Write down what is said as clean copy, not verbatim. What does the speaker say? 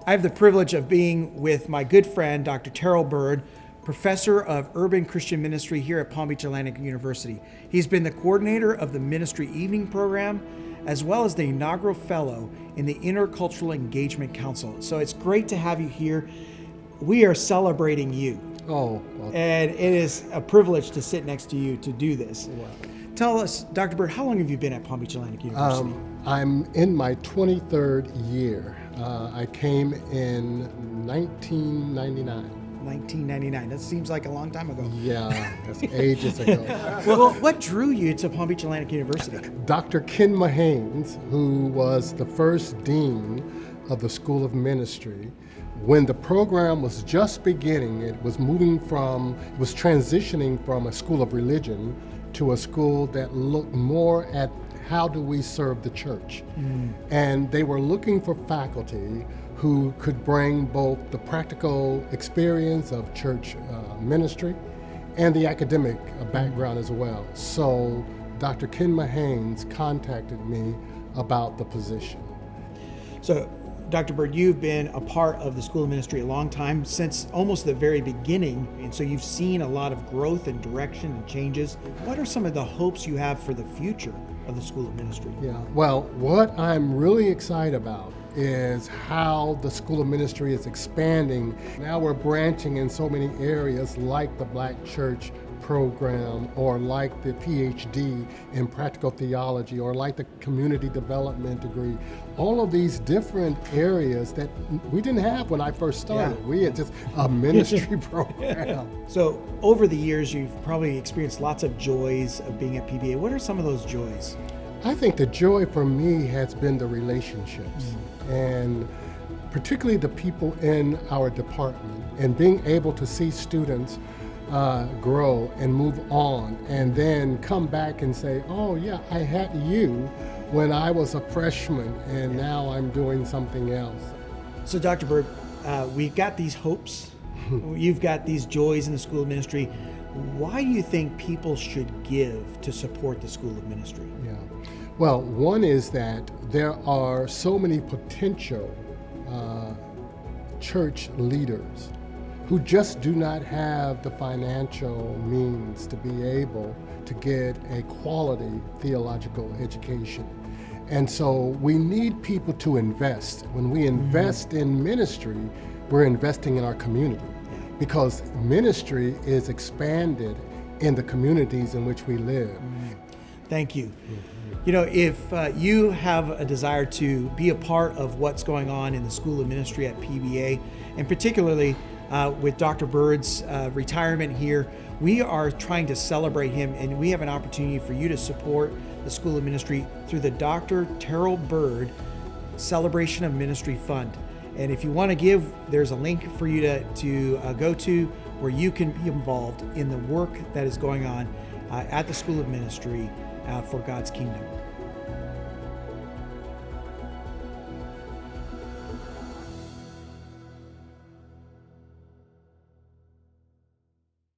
I have the privilege of being with my good friend, Dr. Terriel Byrd, professor of urban Christian ministry here at Palm Beach Atlantic University. He's been the coordinator of the ministry evening program, as well as the inaugural fellow in the Intercultural Engagement Council. So it's great to have you here. We are celebrating you. Oh, well, And it is a privilege to sit next to you to do this. wow. Tell us, Dr. Byrd, how long have you been at Palm Beach Atlantic University? I'm in my 23rd year. I came in 1999. 1999. That seems like a long time ago. Yeah, that's ages ago. Well, what drew you to Palm Beach Atlantic University? Dr. Ken Mahanes, who was the first dean of the School of Ministry, when the program was just beginning, it was transitioning from a school of religion to a school that looked more at how do we serve the church. And they were looking for faculty who could bring both the practical experience of church ministry and the academic background as well. So Dr. Ken Mahanes contacted me about the position. So, Dr. Byrd, you've been a part of the School of Ministry a long time, since almost the very beginning, and so you've seen a lot of growth and direction and changes. What are some of the hopes you have for the future of the School of Ministry? Yeah, well, what I'm really excited about is how the School of Ministry is expanding. Now we're branching in so many areas, like the Black Church program, or like the PhD in practical theology, or like the community development degree. All of these different areas that we didn't have when I first started. Yeah. We had just a ministry program. So, over the years, you've probably experienced lots of joys of being at PBA. What are some of those joys? I think the joy for me has been the relationships, and particularly the people in our department, and being able to see students grow and move on, and then come back and say, oh yeah, I had you when I was a freshman, and now I'm doing something else. So, Dr. Byrd, we've got these hopes. You've got these joys in the School of Ministry. Why do you think people should give to support the School of Ministry? Yeah. Well, one is that there are so many potential church leaders who just do not have the financial means to be able to get a quality theological education. And so we need people to invest. When we invest in ministry, we're investing in our community, because ministry is expanded in the communities in which we live. Thank you. You know, if you have a desire to be a part of what's going on in the School of Ministry at PBA, and particularly with Dr. Byrd's retirement here, we are trying to celebrate him, and we have an opportunity for you to support the School of Ministry through the Dr. Terriel Byrd Celebration of Ministry Fund. And if you want to give, there's a link for you to go to where you can be involved in the work that is going on at the School of Ministry for God's kingdom.